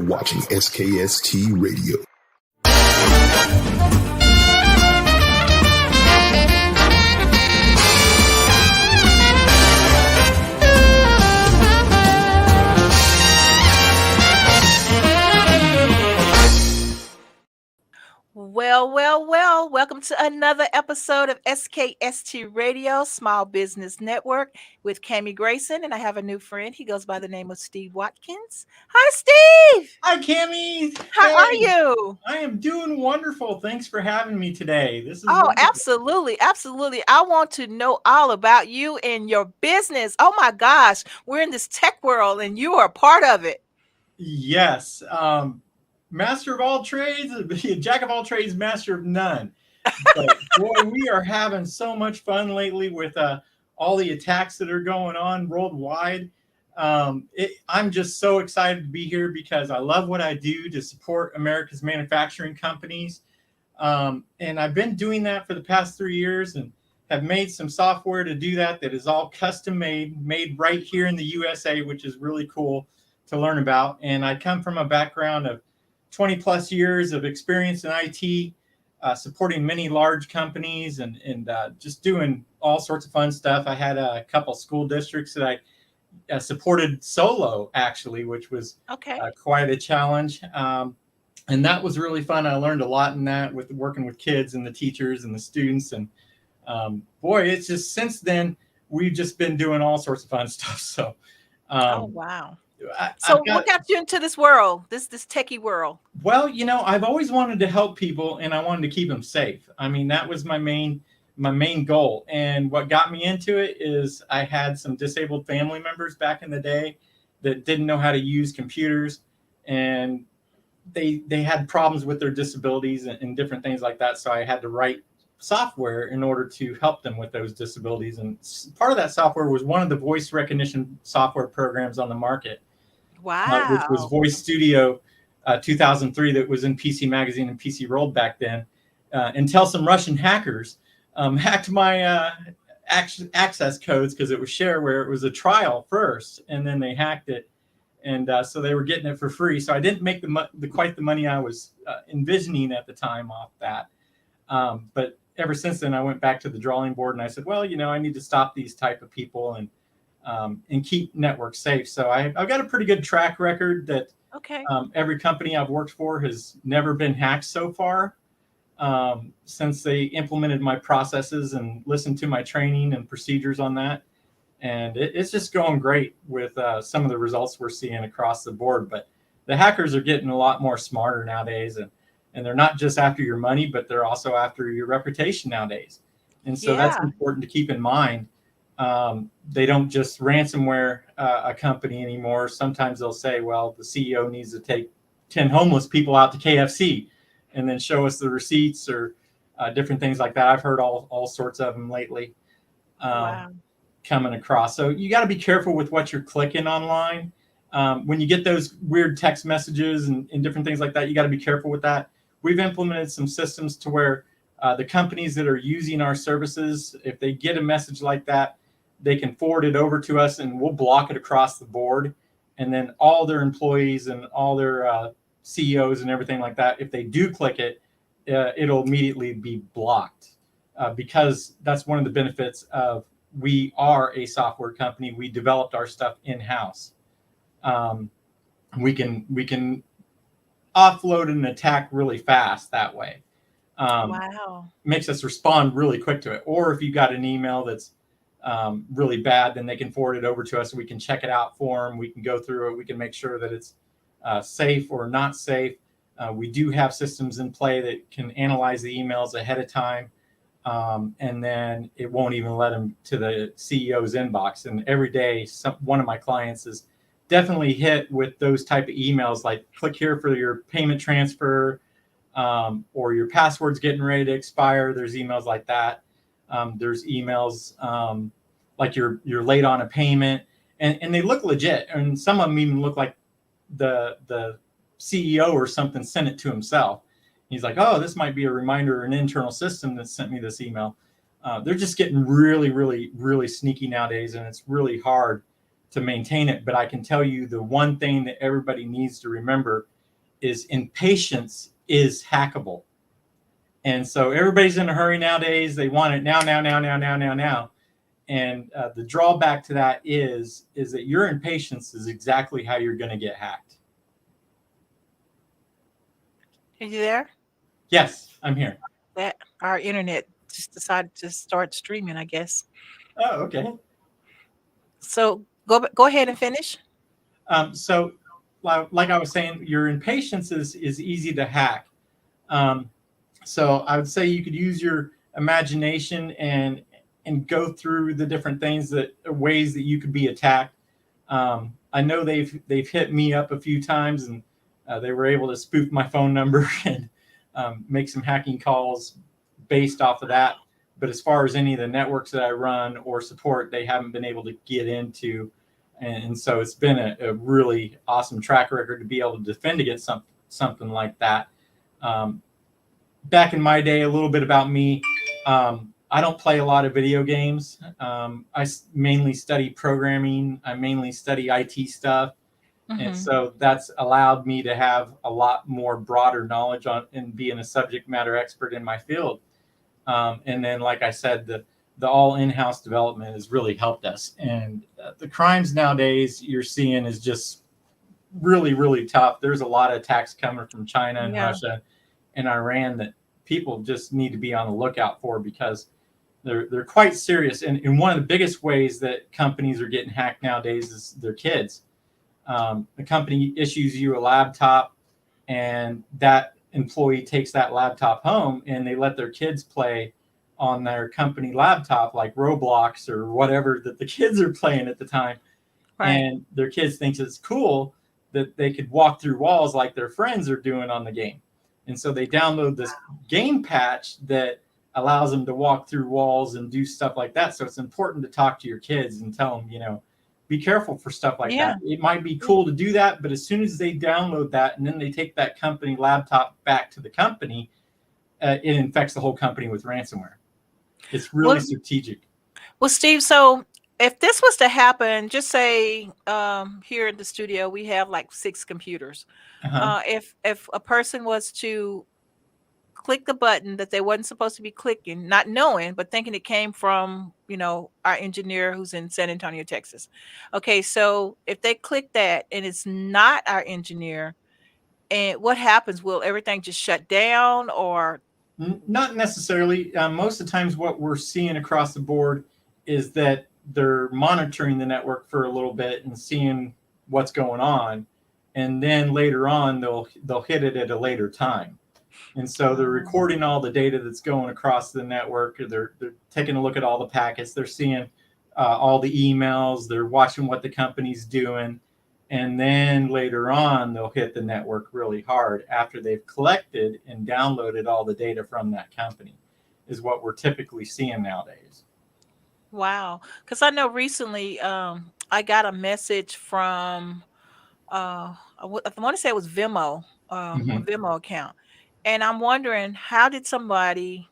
watching SKST Radio. Well, welcome to another episode of SKST Radio, Small Business Network with Cammie Grayson, and I have a new friend. He goes by the name of Steve Watkins. Hi, Steve! Hi, Cammie! How are you? I am doing wonderful. Thanks for having me today. This is wonderful. Absolutely. I want to know all about you and your business. Oh my gosh, we're in this tech world, and you are a part of it. Yes. Master of all trades, jack of all trades, master of none. But boy, we are having so much fun lately with all the attacks that are going on worldwide. I'm just so excited to be here because I love what I do to support America's manufacturing companies. And I've been doing that for the past 3 years and have made some software to do that is all custom made right here in the USA, which is really cool to learn about. And I come from a background of 20 plus years of experience in IT, supporting many large companies and just doing all sorts of fun stuff. I had a couple school districts that I supported solo, actually, which was quite a challenge. And that was really fun. I learned a lot in that with working with kids and the teachers and the students. And boy, it's just since then, we've just been doing all sorts of fun stuff. So, oh, wow. What got you into this world, this techie world? Well, I've always wanted to help people and I wanted to keep them safe. I mean, that was my main goal. And what got me into it is I had some disabled family members back in the day that didn't know how to use computers, and they had problems with their disabilities and different things like that. So I had to write software in order to help them with those disabilities. And part of that software was one of the voice recognition software programs on the market. Wow. Which was Voice Studio 2003 that was in PC Magazine and PC World back then, until some Russian hackers hacked my access codes because it was shareware. It was a trial first, and then they hacked it. And so they were getting it for free. So I didn't make quite the money I was envisioning at the time off that. But ever since then, I went back to the drawing board and I said, well, I need to stop these type of people and keep networks safe. So I've got a pretty good track record that every company I've worked for has never been hacked so far, since they implemented my processes and listened to my training and procedures on that. And it's just going great with some of the results we're seeing across the board. But the hackers are getting a lot more smarter nowadays, and they're not just after your money, but they're also after your reputation nowadays. And so that's important to keep in mind. They don't just ransomware a company anymore. Sometimes they'll say, well, the CEO needs to take 10 homeless people out to KFC and then show us the receipts or different things like that. I've heard all sorts of them lately coming across. So you got to be careful with what you're clicking online. When you get those weird text messages and different things like that, you got to be careful with that. We've implemented some systems to where the companies that are using our services, if they get a message like that, they can forward it over to us and we'll block it across the board. And then all their employees and all their CEOs and everything like that, if they do click it, it'll immediately be blocked, because that's one of the benefits of we are a software company. We developed our stuff in-house. We can offload an attack really fast that way. Makes us respond really quick to it. Or if you got an email that's really bad, then they can forward it over to us. We can check it out for them. We can go through it. We can make sure that it's safe or not safe. We do have systems in play that can analyze the emails ahead of time. And then it won't even let them to the CEO's inbox. And every day, one of my clients is definitely hit with those type of emails, like click here for your payment transfer, or your password's getting ready to expire. There's emails like that. There's emails like you're late on a payment, and they look legit. And some of them even look like the CEO or something sent it to himself. He's like, oh, this might be a reminder or an internal system that sent me this email. They're just getting really, really, really sneaky nowadays, and it's really hard to maintain it. But I can tell you the one thing that everybody needs to remember is impatience is hackable. And so everybody's in a hurry nowadays. They want it now, now, now, now, now, now, now. And the drawback to that is that your impatience is exactly how you're going to get hacked. Are you there? Yes, I'm here. That our internet just decided to start streaming, I guess. Oh, okay. So go ahead and finish. So like I was saying, your impatience is easy to hack. So I would say you could use your imagination and go through the different ways that you could be attacked. I know they've hit me up a few times, and they were able to spoof my phone number and make some hacking calls based off of that. But as far as any of the networks that I run or support, they haven't been able to get into. And so it's been a really awesome track record to be able to defend against something like that. Back in my day, a little bit about me. I don't play a lot of video games. I mainly study programming. I mainly study IT stuff. And so that's allowed me to have a lot more broader knowledge on and being a subject matter expert in my field. And then, like I said, the all in-house development has really helped us. And the crimes nowadays you're seeing is just really, really tough. There's a lot of attacks coming from China and Russia and Iran that people just need to be on the lookout for, because they're quite serious. And one of the biggest ways that companies are getting hacked nowadays is their kids. The company issues you a laptop, and that employee takes that laptop home and they let their kids play on their company laptop, like Roblox or whatever that the kids are playing at the time. Right. And their kids thinks it's cool that they could walk through walls like their friends are doing on the game. And so they download this game patch that allows them to walk through walls and do stuff like that. So it's important to talk to your kids and tell them, be careful for stuff like that. It might be cool to do that, but as soon as they download that and then they take that company laptop back to the company, it infects the whole company with ransomware. It's really strategic. Well, Steve, so if this was to happen, just say here in the studio, we have like 6 computers. If a person was to click the button that they wasn't supposed to be clicking, not knowing, but thinking it came from, our engineer who's in San Antonio, Texas. Okay, so if they click that and it's not our engineer, and what happens? Will everything just shut down, or? Not necessarily. Most of the times what we're seeing across the board is that they're monitoring the network for a little bit and seeing what's going on. And then later on, they'll hit it at a later time. And so they're recording all the data that's going across the network. They're taking a look at all the packets. They're seeing all the emails. They're watching what the company's doing. And then later on, they'll hit the network really hard after they've collected and downloaded all the data from that company, is what we're typically seeing nowadays. Wow. Because I know recently I got a message from, I want to say it was Venmo, a Venmo account. And I'm wondering, how did somebody,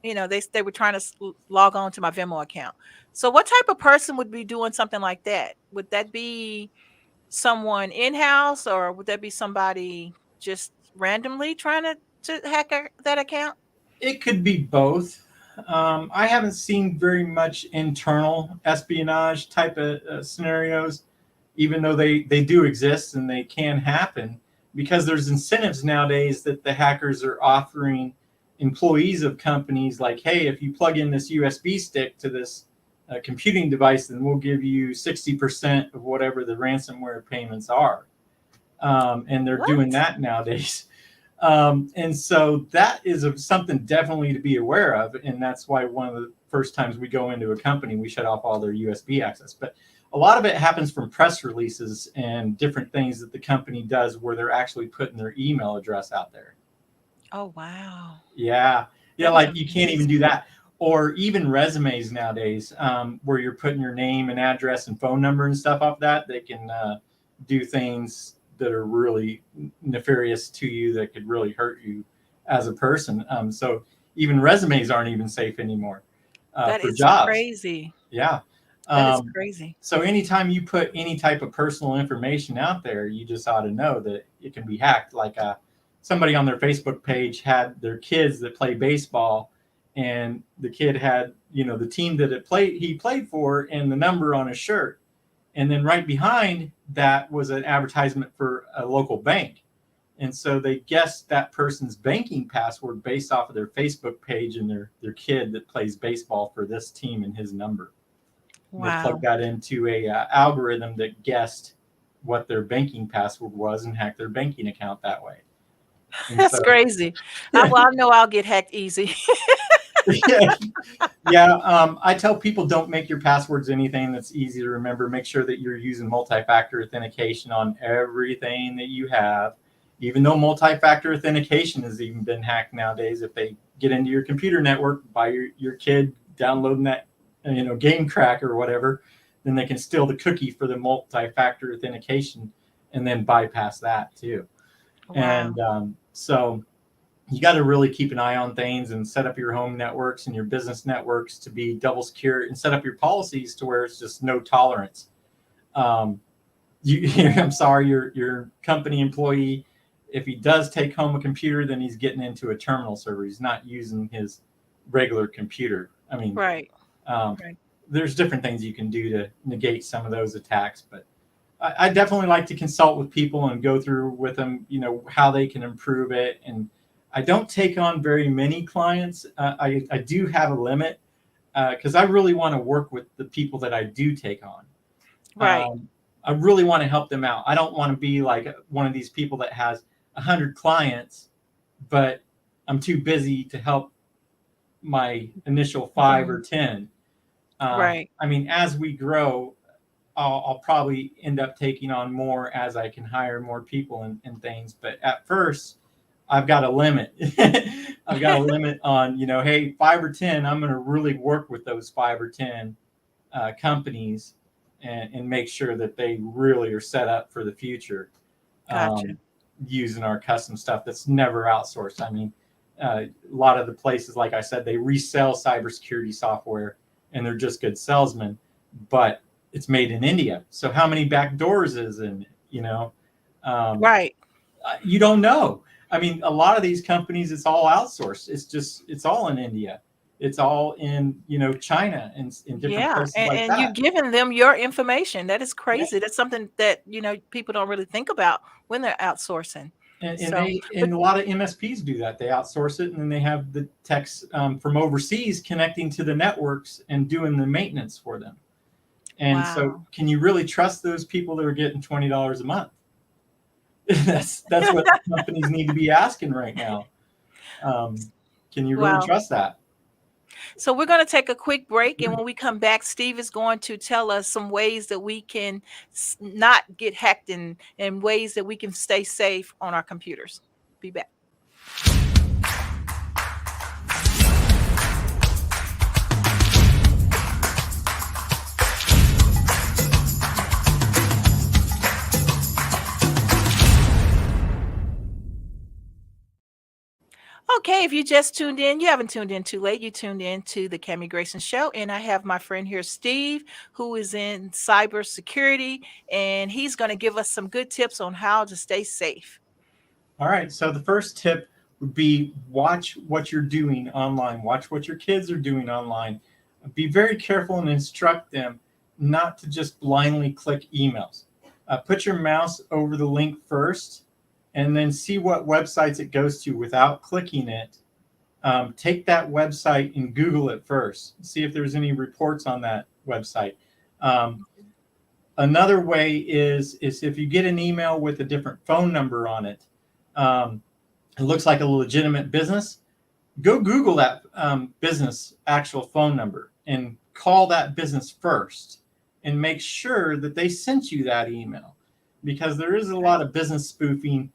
they were trying to log on to my Venmo account. So what type of person would be doing something like that? Would that be someone in-house, or would that be somebody just randomly trying to hack that account? It could be both. I haven't seen very much internal espionage type of scenarios, even though they do exist and they can happen, because there's incentives nowadays that the hackers are offering employees of companies, like, hey, if you plug in this USB stick to this computing device, then we'll give you 60% of whatever the ransomware payments are. And they're doing that nowadays. And so that is something definitely to be aware of. And that's why one of the first times we go into a company, we shut off all their USB access. But a lot of it happens from press releases and different things that the company does where they're actually putting their email address out there. Oh, wow. Yeah. Like you can't even do that. Or even resumes nowadays, where you're putting your name and address and phone number and stuff off that. They can do things that are really nefarious to you, that could really hurt you as a person. So even resumes aren't even safe anymore that for is jobs. Crazy. Yeah. That is crazy. So anytime you put any type of personal information out there, you just ought to know that it can be hacked. Like somebody on their Facebook page had their kids that play baseball, and the kid had, the team that he played for and the number on his shirt. And then right behind that was an advertisement for a local bank. And so they guessed that person's banking password based off of their Facebook page and their kid that plays baseball for this team and his number. Wow. They plugged that into a algorithm that guessed what their banking password was and hacked their banking account that way. And That's crazy. I know I'll get hacked easy. I tell people, don't make your passwords anything that's easy to remember. Make sure that you're using multi-factor authentication on everything that you have. Even though multi-factor authentication has even been hacked nowadays, if they get into your computer network by your kid downloading that game crack or whatever, then they can steal the cookie for the multi-factor authentication and then bypass that too. Wow. And so you got to really keep an eye on things and set up your home networks and your business networks to be double secure, and set up your policies to where it's just no tolerance. I'm sorry, your company employee, if he does take home a computer, then he's getting into a terminal server. He's not using his regular computer. I mean, right. There's different things you can do to negate some of those attacks, but I definitely like to consult with people and go through with them, how they can improve it. And I don't take on very many clients. I do have a limit because I really want to work with the people that I do take on. Right. I really want to help them out. I don't want to be like one of these people that has 100 clients, but I'm too busy to help my initial 5 or 10. Right. I mean, as we grow, I'll probably end up taking on more as I can hire more people and things. But at first, I've got a limit. I've got a limit on, hey, 5 or 10, I'm going to really work with those 5 or 10 companies and make sure that they really are set up for the future. Gotcha. Using our custom stuff that's never outsourced. I mean, a lot of the places, like I said, they resell cybersecurity software and they're just good salesmen, but it's made in India. So how many back doors is in, right. You don't know. I mean, a lot of these companies, it's all outsourced. It's all in India. It's all in, China and in different places like that. And you're giving them your information. That is crazy. Yeah. That's something that, people don't really think about when they're outsourcing. And a lot of MSPs do that. They outsource it, and then they have the techs from overseas connecting to the networks and doing the maintenance for them. And so can you really trust those people that are getting $20 a month? That's what companies need to be asking right now. Can you really trust that? So we're going to take a quick break. And when we come back, Steve is going to tell us some ways that we can not get hacked and ways that we can stay safe on our computers. Be back. Okay, if you just tuned in, you haven't tuned in too late. You tuned in to the Cami Grayson Show, and I have my friend here, Steve, who is in cybersecurity, and he's going to give us some good tips on how to stay safe. All right, so the first tip would be watch what you're doing online. Watch what your kids are doing online. Be very careful and instruct them not to just blindly click emails. Put your mouse over the link first, and then see what websites it goes to without clicking it. Take that website and Google it first. See if there's any reports on that website. Another way is if you get an email with a different phone number on it, it looks like a legitimate business, go Google that business actual phone number and call that business first and make sure that they sent you that email, because there is a lot of business spoofing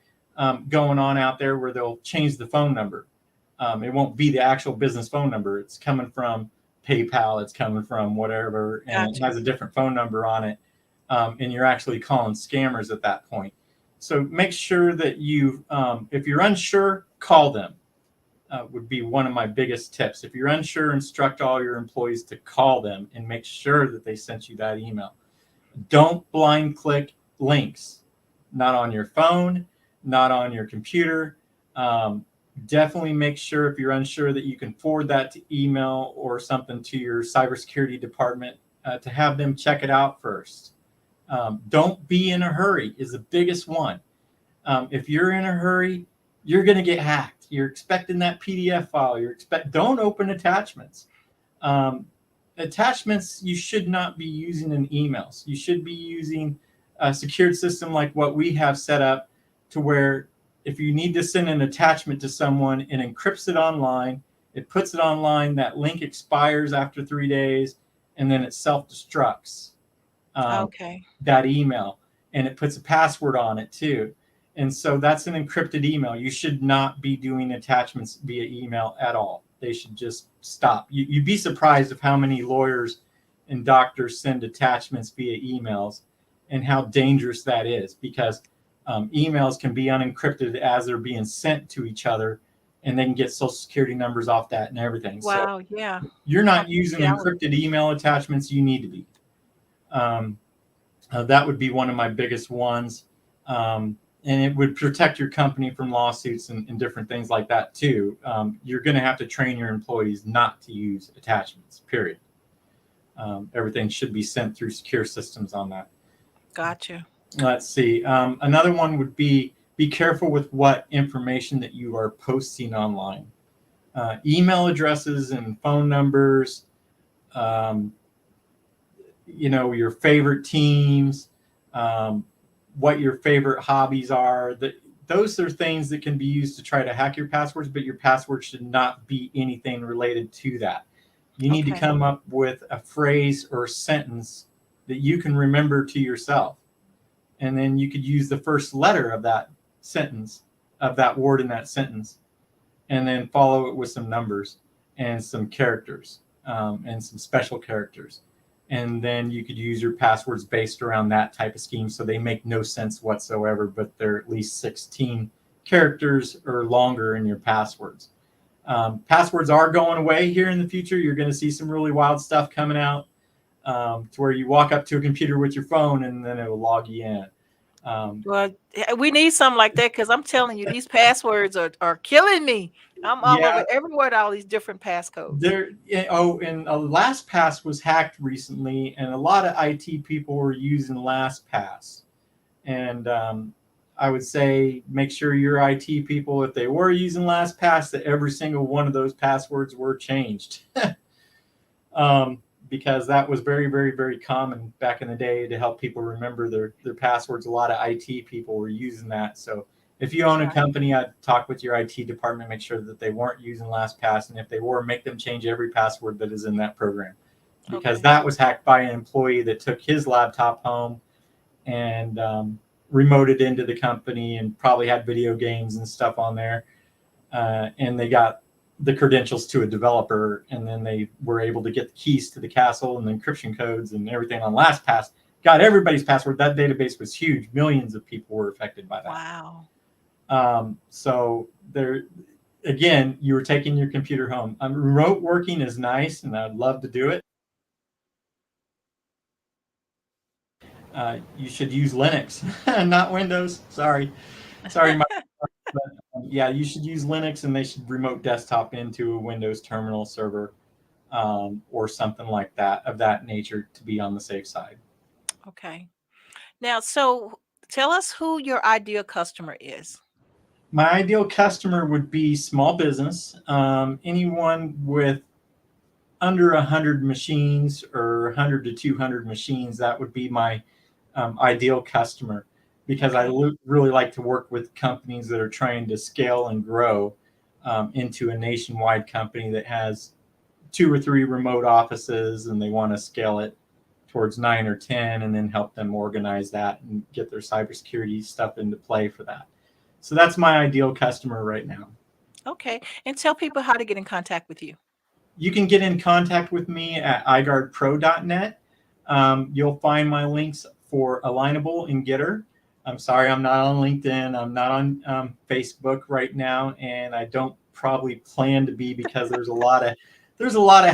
going on out there where they'll change the phone number. It won't be the actual business phone number. It's coming from PayPal. It's coming from whatever, and it has a different phone number on it. And you're actually calling scammers at that point. So make sure that you, if you're unsure, call them. would be one of my biggest tips. If you're unsure, instruct all your employees to call them and make sure that they sent you that email. Don't blind click links, not on your phone, not on your computer. Definitely make sure, if you're unsure, that you can forward that to email or something to your cybersecurity department to have them check it out first. Don't be in a hurry is the biggest one. If you're in a hurry, you're going to get hacked. You're expecting that PDF file. Don't open attachments. Attachments you should not be using in emails. You should be using a secured system like what we have set up, to where if you need to send an attachment to someone, it encrypts it online, it puts it online, that link expires after 3 days, and then it self-destructs that email, and it puts a password on it too. And so that's an encrypted email. You should not be doing attachments via email at all. They should just stop. You'd be surprised of how many lawyers and doctors send attachments via emails, and how dangerous that is, because emails can be unencrypted as they're being sent to each other, and they can get social security numbers off that and everything. Wow, so yeah. You're not using encrypted email attachments. You need to be. That would be one of my biggest ones. And it would protect your company from lawsuits and different things like that too. You're going to have to train your employees not to use attachments, period. Everything should be sent through secure systems on that. Gotcha. Let's see. Another one would be careful with what information that you are posting online. Email addresses and phone numbers, your favorite teams, what your favorite hobbies are. Those are things that can be used to try to hack your passwords, but your password should not be anything related to that. You need to come up with a phrase or a sentence that you can remember to yourself. And then you could use the first letter of that sentence, of that word in that sentence, and then follow it with some numbers and some characters, and some special characters. And then you could use your passwords based around that type of scheme, so they make no sense whatsoever, but they're at least 16 characters or longer in your passwords. Passwords are going away here in the future. You're going to see some really wild stuff coming out, to where you walk up to a computer with your phone and then it will log you in. Well, we need something like that, because I'm telling you, these passwords are killing me. I'm all over everywhere, all these different passcodes. And LastPass was hacked recently, and a lot of IT people were using LastPass. And I would say make sure your IT people, if they were using LastPass, that every single one of those passwords were changed. Because that was very, very, very common back in the day to help people remember their passwords. A lot of IT people were using that. So if you own a company, I'd talk with your IT department, make sure that they weren't using LastPass. And if they were, make them change every password that is in that program. Because that was hacked by an employee that took his laptop home and remoted into the company and probably had video games and stuff on there. And they got the credentials to a developer, and then they were able to get the keys to the castle and the encryption codes and everything on LastPass. Got everybody's password. That database was huge. Millions of people were affected by that. Wow. So there, again, you were taking your computer home. Remote working is nice, and I'd love to do it. You should use Linux, not Windows. Sorry, but, yeah, you should use Linux, and they should remote desktop into a Windows terminal server, or something like that, of that nature, to be on the safe side. Okay. Now, so tell us who your ideal customer is. My ideal customer would be small business, anyone with under 100 machines or 100 to 200 machines. That would be my ideal customer, because I really like to work with companies that are trying to scale and grow into a nationwide company that has 2 or 3 remote offices, and they want to scale it towards 9 or 10, and then help them organize that and get their cybersecurity stuff into play for that. So that's my ideal customer right now. Okay. And tell people how to get in contact with you. You can get in contact with me at iGuardPro.net. You'll find my links for Alignable and Getter. I'm sorry, I'm not on LinkedIn. I'm not on Facebook right now, and I don't probably plan to be, because there's a lot of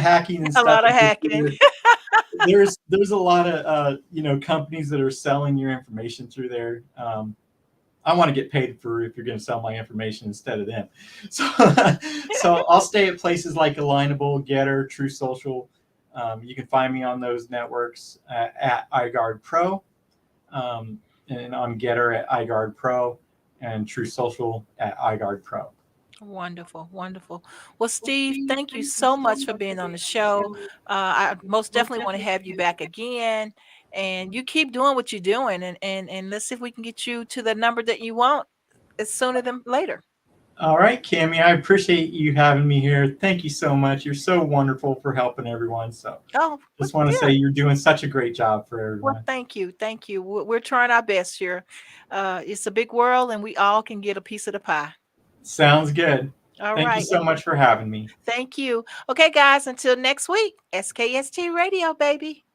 hacking and A stuff. lot of hacking. There's a lot of companies that are selling your information through there. I want to get paid for if you're going to sell my information instead of them. So I'll stay at places like Alignable, Getter, True Social. You can find me on those networks at iGuardPro, and on Getter at iGuardPro, and True Social at iGuardPro. Wonderful, wonderful. Well, Steve, thank you so much for being on the show. I most definitely want to have you back again, and you keep doing what you're doing, and let's see if we can get you to the number that you want as sooner than later. All right, Cammie, I appreciate you having me here. Thank you so much. You're so wonderful for helping everyone. So just want to say you're doing such a great job for everyone. Well, thank you. Thank you. We're trying our best here. It's a big world, and we all can get a piece of the pie. Sounds good. All Thank right. you so much for having me. Thank you. Okay, guys, until next week, SKST Radio, baby.